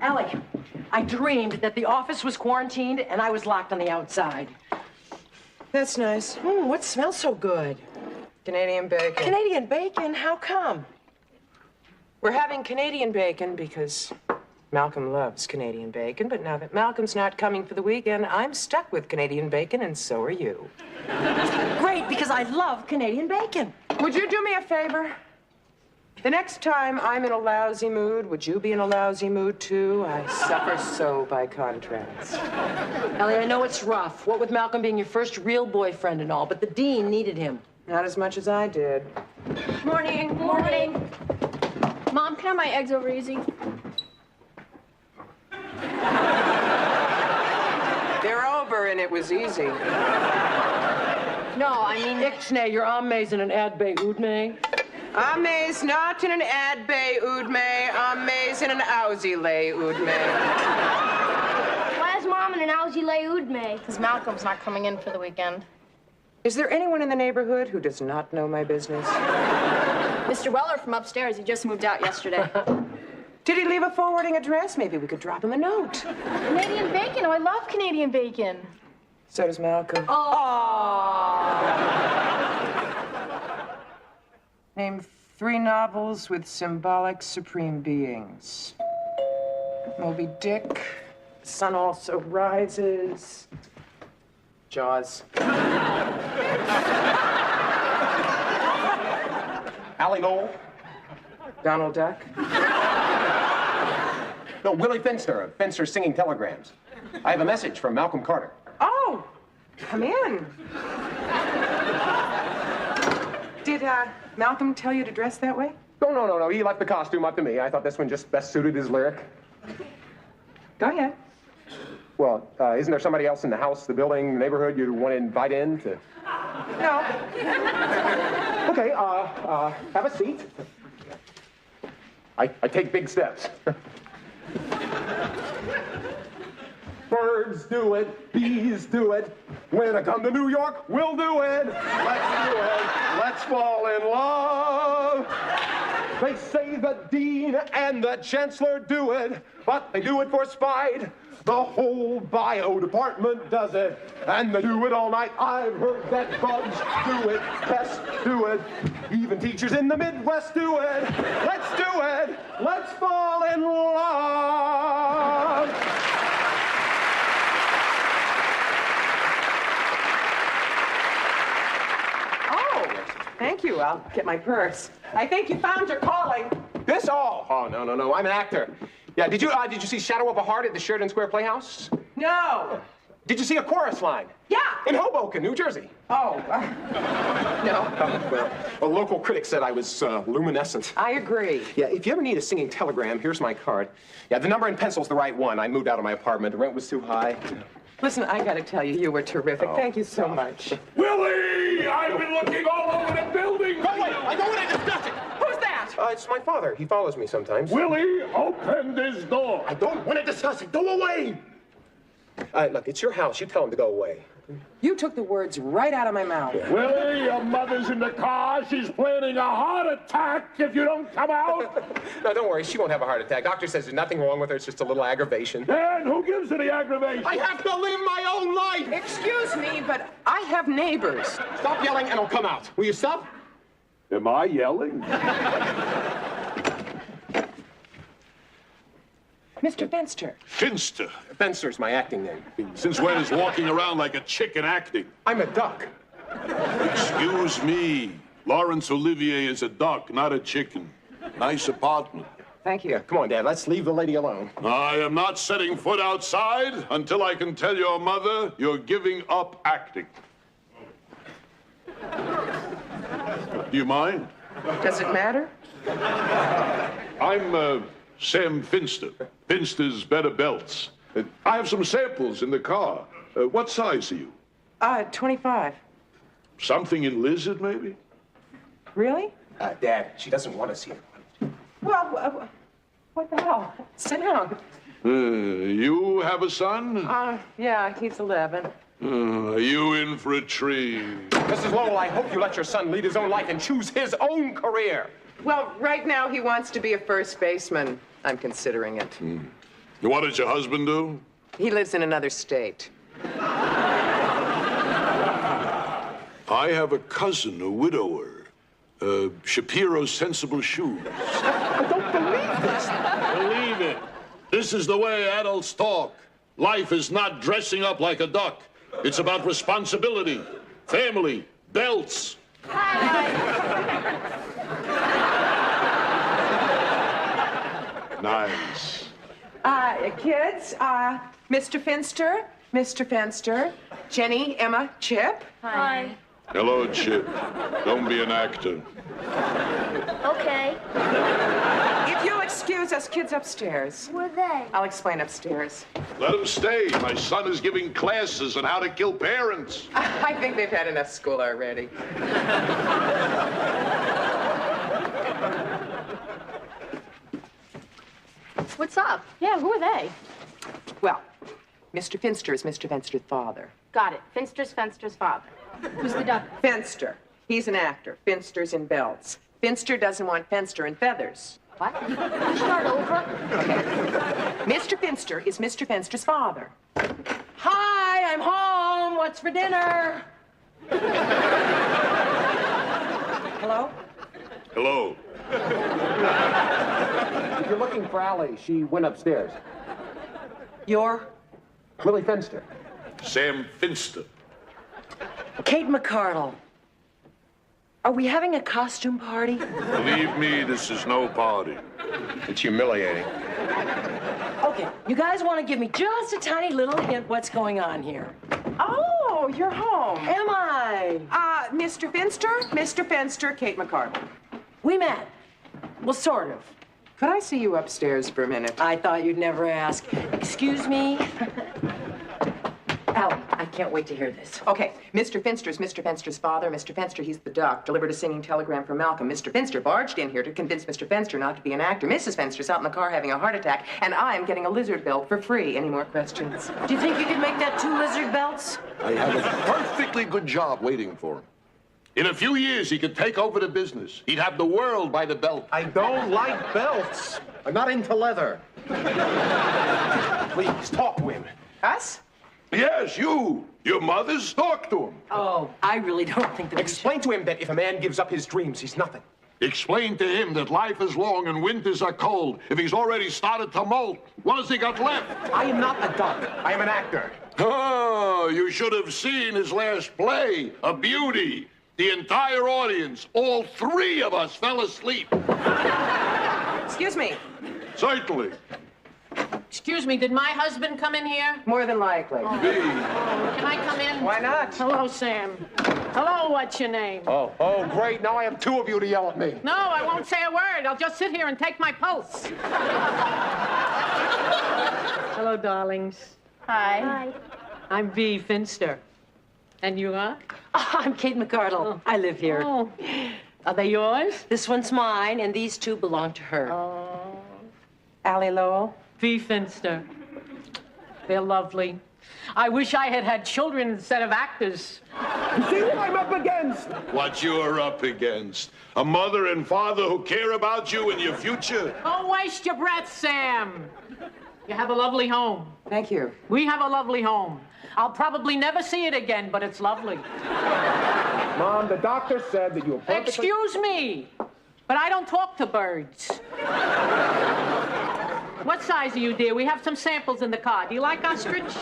Allie, I dreamed that the office was quarantined and I was locked on the outside. That's nice. What smells so good? Canadian bacon. Canadian bacon? How come? We're having Canadian bacon because Malcolm loves Canadian bacon, but now that Malcolm's not coming for the weekend, I'm stuck with Canadian bacon, and so are you. Great, because I love Canadian bacon. Would you do me a favor? The next time I'm in a lousy mood, would you be in a lousy mood too? I suffer so by contrast. Allie, I know it's rough, what with Malcolm being your first real boyfriend and all, but the dean needed him. Not as much as I did. Morning. Morning. Mom, can I have my eggs over easy? They're over and it was easy. No, I mean... Ixnay, you're amazing and ad bay oud me. Amaze not in an ad bay oud me, amaze in an aussie lay oud me. Why is Mom in an Algie lay oud me? Because Malcolm's not coming in for the weekend. Is there anyone in the neighborhood who does not know my business? Mr. Weller from upstairs, he just moved out yesterday. Did he leave a forwarding address? Maybe we could drop him a note. Canadian bacon? Oh, I love Canadian bacon. So does Malcolm. Name 3 novels with symbolic supreme beings. Moby Dick, Sun Also Rises, Jaws. Allie Noel? Donald Duck. No, Willie Fenster of Fenster Singing Telegrams. I have a message from Malcolm Carter. Oh, come in. Did Malcolm tell you to dress that way? No. He left the costume up to me. I thought this one just best suited his lyric. Go ahead. Well, isn't there somebody else in the house, the building, the neighborhood you want to invite in to... No. Okay, have a seat. I take big steps. Birds do it, bees do it. When I come to New York, we'll do it. Let's do it. Let's fall in love. They say the dean and the chancellor do it, but they do it for spite. The whole bio department does it, and they do it all night. I've heard that bugs do it, pests do it, even teachers in the Midwest do it. Let's do it. Let's fall in love. Thank you. I'll get my purse. I think you found your calling. This all? Oh, no. I'm an actor. Yeah, did you see Shadow of a Heart at the Sheridan Square Playhouse? No. Did you see A Chorus Line? Yeah. In Hoboken, New Jersey. Oh, no. Well, a local critic said I was luminescent. I agree. Yeah, if you ever need a singing telegram, here's my card. Yeah, the number and pencil's the right one. I moved out of my apartment. The rent was too high. Listen, I gotta tell you, you were terrific. Thank you so much. Willie! I've been looking all over the building. Oh, wait, I don't want to discuss it. Who's that? It's my father. He follows me sometimes. Willie, open this door. I don't want to discuss it. Go away. Look, it's your house. You tell him to go away. You took the words right out of my mouth. Willie, your mother's in the car. She's planning a heart attack if you don't come out. No, don't worry. She won't have a heart attack. Doctor says there's nothing wrong with her. It's just a little aggravation. And who gives her the aggravation? I have to live my own life. Excuse me, but I have neighbors. Stop yelling and I'll come out. Will you stop? Am I yelling? Mr. Fenster. Finster. Fenster's my acting name. Since when is walking around like a chicken acting? I'm a duck. Excuse me. Laurence Olivier is a duck, not a chicken. Nice apartment. Thank you. Yeah, come on, Dad. Let's leave the lady alone. I am not setting foot outside until I can tell your mother you're giving up acting. Do you mind? Does it matter? I'm Sam Finster. Finster's Better Belts. I have some samples in the car. What size are you? 25. Something in lizard, maybe? Really? Dad, she doesn't want us here. Well, what the hell? Sit down. You have a son? Yeah, he's 11. Are you in for a treat? Mrs. Lowell, I hope you let your son lead his own life and choose his own career. Well, right now he wants to be a first baseman. I'm considering it. What does your husband do? He lives in another state. I have a cousin, a widower. Shapiro's Sensible Shoes. I don't believe this. Believe it. This is the way adults talk. Life is not dressing up like a duck. It's about responsibility, family, belts. Nice. Kids, Mr. Finster, Jenny, Emma, Chip. Hi. Hello, Chip. Don't be an actor. Okay. If you'll excuse us, kids upstairs. Who are they? I'll explain upstairs. Let him stay. My son is giving classes on how to kill parents. I think they've had enough school already. What's up? Yeah, who are they? Well, Mr. Finster is Mr. Finster's father. Got it. Finster's father. Who's the doctor? Finster. He's an actor. Finster's in belts. Finster doesn't want Finster in feathers. What? Can you start over? Mr. Finster is Mr. Finster's father. Hi, I'm home. What's for dinner? Hello? Hello. If you're looking for Allie, she went upstairs. You're Willie Finster. Sam Finster. Kate McCardle. Are we having a costume party? Believe me, this is no party. It's humiliating. Okay, you guys want to give me just a tiny little hint what's going on here? Oh, you're home. Am I? Mr. Finster, Kate McCardle. We met. Well, sort of. Could I see you upstairs for a minute? I thought you'd never ask. Excuse me? Allie, I can't wait to hear this. Okay, Mr. Finster's Mr. Finster's father. Mr. Finster, he's the duck, delivered a singing telegram from Malcolm. Mr. Finster barged in here to convince Mr. Finster not to be an actor. Mrs. Finster's out in the car having a heart attack, and I'm getting a lizard belt for free. Any more questions? Do you think you could make that 2 lizard belts? I have a perfectly good job waiting for him. In a few years, he could take over the business. He'd have the world by the belt. I don't like belts. I'm not into leather. Please, talk to him. Us? Yes, you. Your mother's talk to him. Oh, I really don't think that Explain to him that if a man gives up his dreams, he's nothing. Explain to him that life is long and winters are cold. If he's already started to molt, what has he got left? I am not a duck. I am an actor. Oh, you should have seen his last play, a beauty. The entire audience, all 3 of us fell asleep. Excuse me. Certainly. Excuse me, did my husband come in here? More than likely. Can I come in? Why not? Hello, Sam. Hello, what's your name? Oh, great. Now I have 2 of you to yell at me. No, I won't say a word. I'll just sit here and take my pulse. Hello, darlings. Hi. I'm V. Finster. And you are? Oh, I'm Kate McCardle. I live here. Oh. Are they yours? This one's mine, and these 2 belong to her. Oh. Allie Lowell. V. Finster. They're lovely. I wish I had had children instead of actors. See what I'm up against? What you're up against. A mother and father who care about you and your future. Don't waste your breath, Sam. You have a lovely home. Thank you. We have a lovely home. I'll probably never see it again, but it's lovely. Mom, the doctor said that you were perfectly... Excuse me, but I don't talk to birds. What size are you, dear? We have some samples in the car. Do you like ostrich?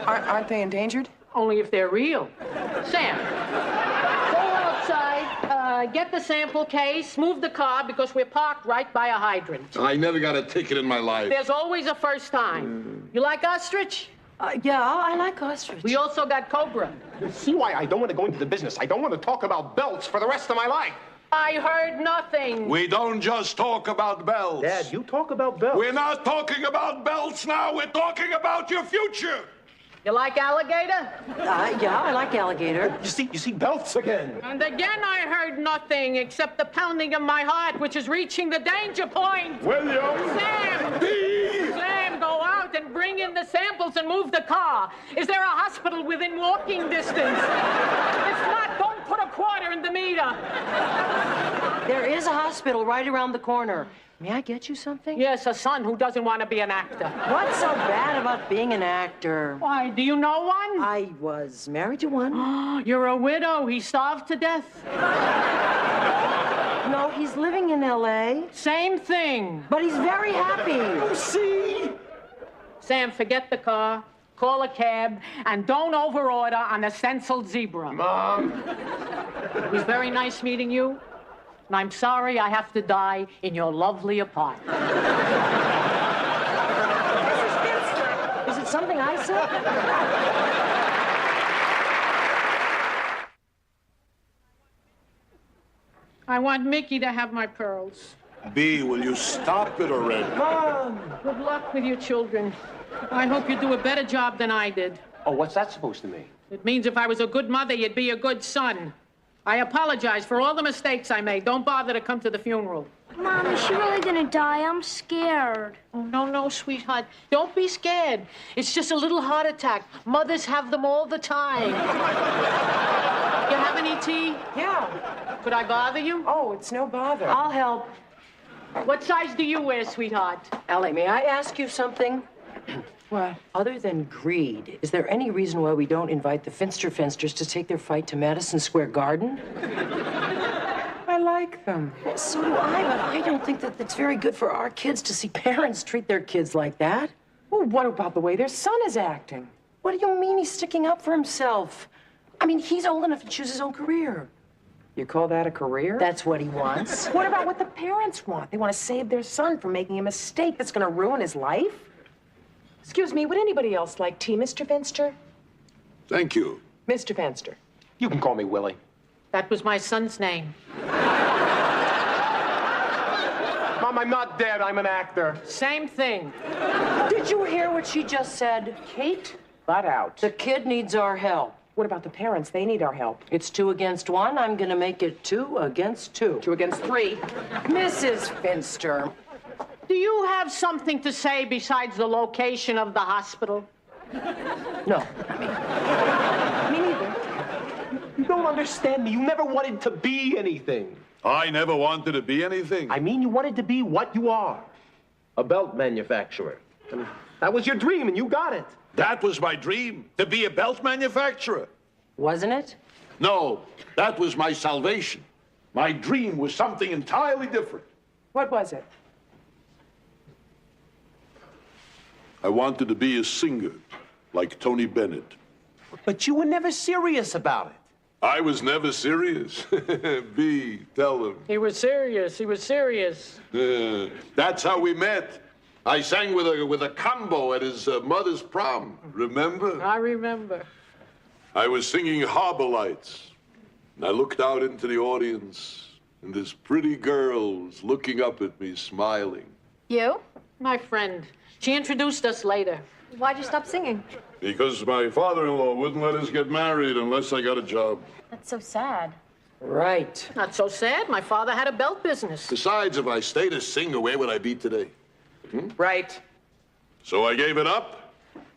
Aren't they endangered? Only if they're real. Sam, go outside, get the sample case, move the car, because we're parked right by a hydrant. I never got a ticket in my life. There's always a first time. You like ostrich? Yeah, I like ostrich. We also got cobra. You see why I don't want to go into the business. I don't want to talk about belts for the rest of my life. I heard nothing. We don't just talk about belts. Dad, you talk about belts. We're not talking about belts now. We're talking about your future. You like alligator? Yeah, I like alligator. You see belts again. And again, I heard nothing except the pounding of my heart, which is reaching the danger point. William. Sam! Sam, go out and bring in the samples and move the car. Is there a hospital within walking distance? If not, don't put a quarter in the meter. There is a hospital right around the corner. May I get you something? Yes, a son who doesn't want to be an actor. What's so bad about being an actor? Why, do you know one? I was married to one. You're a widow. He starved to death. No, he's living in L.A. Same thing. But he's very happy. See? Sam, forget the car. Call a cab, and don't overorder on the stenciled zebra. Mom. It was very nice meeting you, and I'm sorry I have to die in your lovely apartment. Is it something I said? I want Mickey to have my pearls. B, will you stop it already? Mom! Good luck with your children. I hope you do a better job than I did. Oh, what's that supposed to mean? It means if I was a good mother, you'd be a good son. I apologize for all the mistakes I made. Don't bother to come to the funeral. Mom, is she really gonna die? I'm scared. Oh, no, sweetheart. Don't be scared. It's just a little heart attack. Mothers have them all the time. You have any tea? Yeah. Could I bother you? Oh, it's no bother. I'll help. What size do you wear, sweetheart? Allie, may I ask you something? What? Other than greed, is there any reason why we don't invite the Finsters to take their fight to Madison Square Garden? I like them. So do I, but I don't think that it's very good for our kids to see parents treat their kids like that. Well, what about the way their son is acting? What do you mean he's sticking up for himself? I mean, he's old enough to choose his own career. You call that a career? That's what he wants. What about what the parents want? They want to save their son from making a mistake that's going to ruin his life? Excuse me, would anybody else like tea, Mr. Fenster? Thank you. Mr. Fenster. You can call me Willie. That was my son's name. Mom, I'm not dead. I'm an actor. Same thing. Did you hear what she just said? Kate, butt out. The kid needs our help. What about the parents? They need our help. It's 2 against 1. I'm gonna make it 2 against 2. 2 against 3. Mrs. Finster. Do you have something to say besides the location of the hospital? No. Me neither. You don't understand me. You never wanted to be anything. I never wanted to be anything. I mean, you wanted to be what you are. A belt manufacturer. I mean, that was your dream, and you got it. That was my dream, to be a belt manufacturer. Wasn't it? No, that was my salvation. My dream was something entirely different. What was it? I wanted to be a singer, like Tony Bennett. But you were never serious about it. I was never serious. B, tell him. He was serious. He was serious. That's how we met. I sang with a combo at his mother's prom. Remember? I remember. I was singing Harbor Lights. And I looked out into the audience, and this pretty girl was looking up at me, smiling. You? My friend. She introduced us later. Why'd you stop singing? Because my father-in-law wouldn't let us get married unless I got a job. That's so sad. Right. Not so sad. My father had a belt business. Besides, if I stayed a singer, where would I be today? Right. So I gave it up,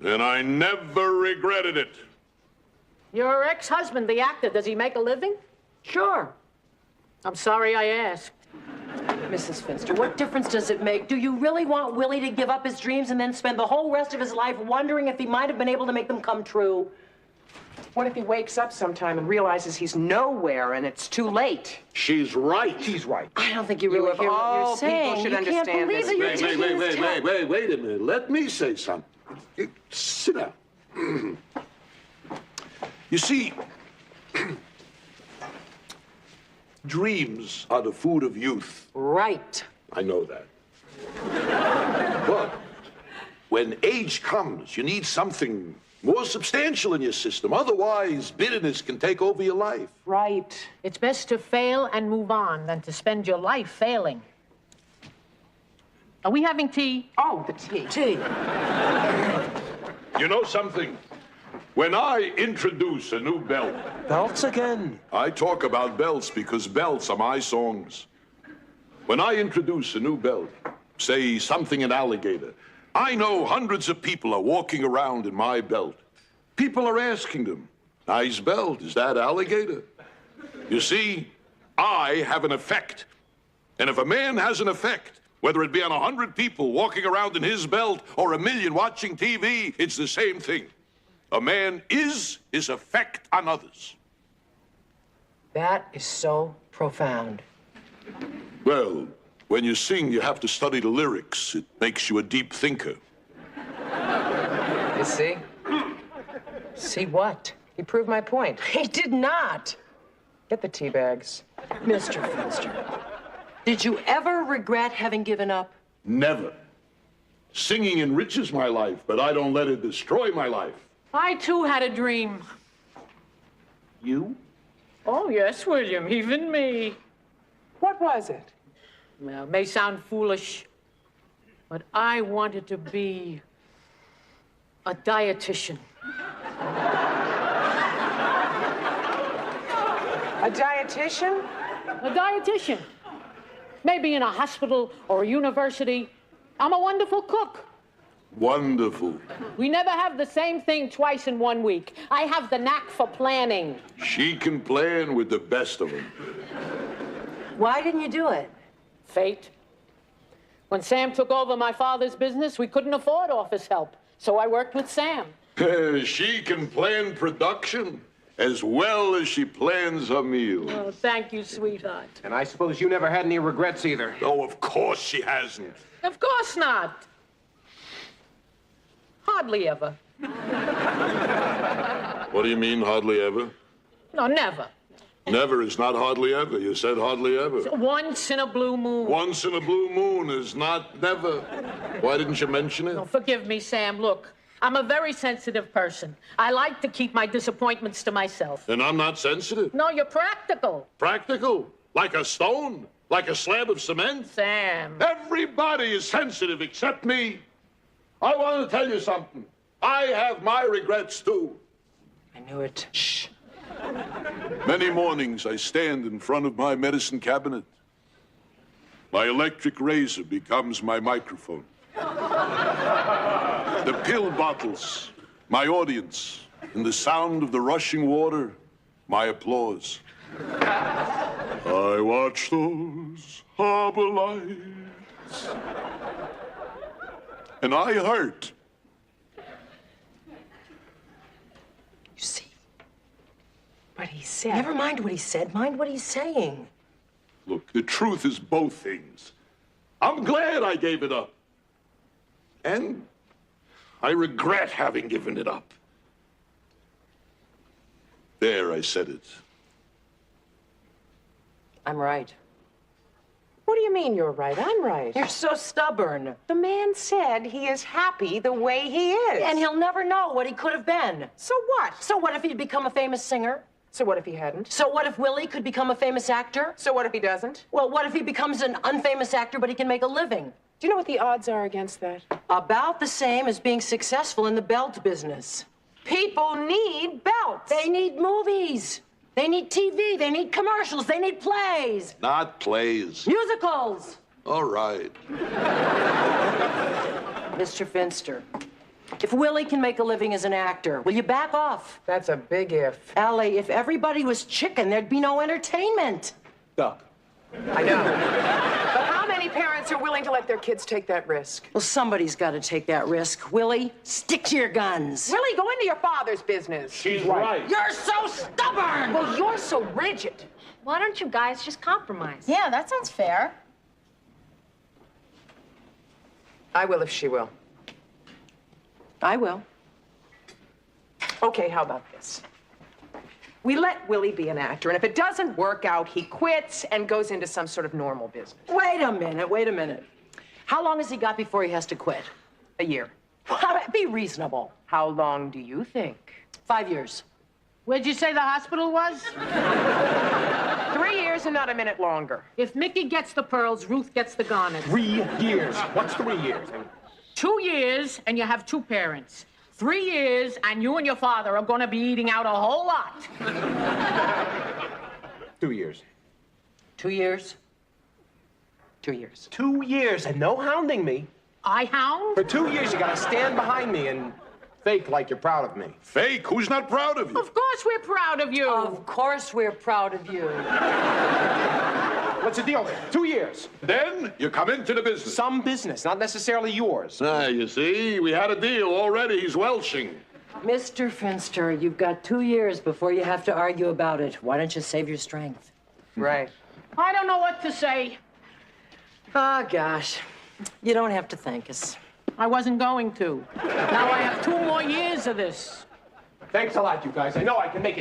and I never regretted it. Your ex-husband, the actor, does he make a living? Sure. I'm sorry I asked. Mrs. Finster, what difference does it make? Do you really want Willie to give up his dreams and then spend the whole rest of his life wondering if he might have been able to make them come true? What if he wakes up sometime and realizes he's nowhere and it's too late? She's right. She's right. I don't think you really hear what you're saying. People should You understand can't believe this. that you're Wait taking his time. a minute. Let me say something. Sit down. You see, dreams are the food of youth. Right. I know that. But when age comes, you need something more substantial in your system. Otherwise, bitterness can take over your life. Right. It's best to fail and move on than to spend your life failing. Are we having tea? Oh, the tea. Gee. You know something? When I introduce a new belt, Belts again. I talk about belts because belts are my songs. When I introduce a new belt, say something in alligator, I know hundreds of people are walking around in my belt. People are asking them, nice belt, is that alligator? You see, I have an effect. And if a man has an effect, Whether it be on 100 people walking around in his belt or 1 million watching TV, it's the same thing. A man is his effect on others. That is so profound. Well, when you sing, you have to study the lyrics. It makes you a deep thinker. You see? See what? He proved my point. He did not. Get the tea bags. Mr. Finster, did you ever regret having given up? Never. Singing enriches my life, but I don't let it destroy my life. I, too, had a dream. You? Oh, yes, William, even me. What was it? Well, it may sound foolish, but I wanted to be a dietitian. A dietitian? A dietitian. Maybe in a hospital or a university. I'm a wonderful cook. Wonderful. We never have the same thing twice in 1 week. I have the knack for planning. She can plan with the best of them. Why didn't you do it? Fate. When Sam took over my father's business, we couldn't afford office help. So I worked with Sam. She can plan production as well as she plans her meal. Oh, thank you, sweetheart. And I suppose you never had any regrets either. Oh, of course she hasn't. Of course not. Hardly ever. What do you mean, hardly ever? No, never. Never is not hardly ever. You said hardly ever. Once in a blue moon. Once in a blue moon is not never. Why didn't you mention it? Oh, forgive me, Sam. Look, I'm a very sensitive person. I like to keep my disappointments to myself. And I'm not sensitive. No, you're practical. Practical. Like a stone. Like a slab of cement. Sam. Everybody is sensitive except me. I want to tell you something. I have my regrets, too. I knew it. Shh. Many mornings I stand in front of my medicine cabinet. My electric razor becomes my microphone. The pill bottles, my audience, and the sound of the rushing water, my applause. I watch those harbor lights, and I hurt. You see, But he said... never mind what he said. Mind what he's saying. Look, the truth is both things. I'm glad I gave it up. And I regret having given it up. There, I said it. I'm right. What do you mean you're right? I'm right. You're so stubborn. The man said he is happy the way he is. And he'll never know what he could have been. So what? So what if he'd become a famous singer? So what if he hadn't? So what if Willie could become a famous actor? So what if he doesn't? Well, what if he becomes an unfamous actor, but he can make a living? Do you know what the odds are against that? About the same as being successful in the belt business. People need belts. They need movies. They need TV. They need commercials. They need plays. Not plays. Musicals. All right. Mr. Finster, if Willie can make a living as an actor, will you back off? That's a big if. Allie, if everybody was chicken, there'd be no entertainment. Duck. I know. But how many parents are willing to let their kids take that risk? Well, somebody's got to take that risk. Willie, stick to your guns. Willie, go into your father's business. She's right. You're so stubborn! Well, you're so rigid. Why don't you guys just compromise? Yeah, that sounds fair. I will if she will. I will. Okay, how about this? We let Willie be an actor, and if it doesn't work out, he quits and goes into some sort of normal business. Wait a minute. How long has he got before he has to quit? A year. Be reasonable. How long do you think? 5 years. Where'd you say the hospital was? 3 years and not a minute longer. If Mickey gets the pearls, Ruth gets the garnets. 3 years. What's 3 years? 2 years, and you have 2 parents. 3 years, and you and your father are going to be eating out a whole lot. 2 years. 2 years? 2 years. 2 years and no hounding me. I hound? For 2 years, you gotta stand behind me and fake like you're proud of me. Fake? Who's not proud of you? Of course we're proud of you. Of course we're proud of you. What's the deal then? 2 years. Then you come into the business. Some business, not necessarily yours. Ah, you see, we had a deal already. He's welching. Mr. Finster, you've got 2 years before you have to argue about it. Why don't you save your strength? Right. I don't know what to say. Oh, gosh. You don't have to thank us. I wasn't going to. Now I have 2 more years of this. Thanks a lot, you guys. I know I can make it.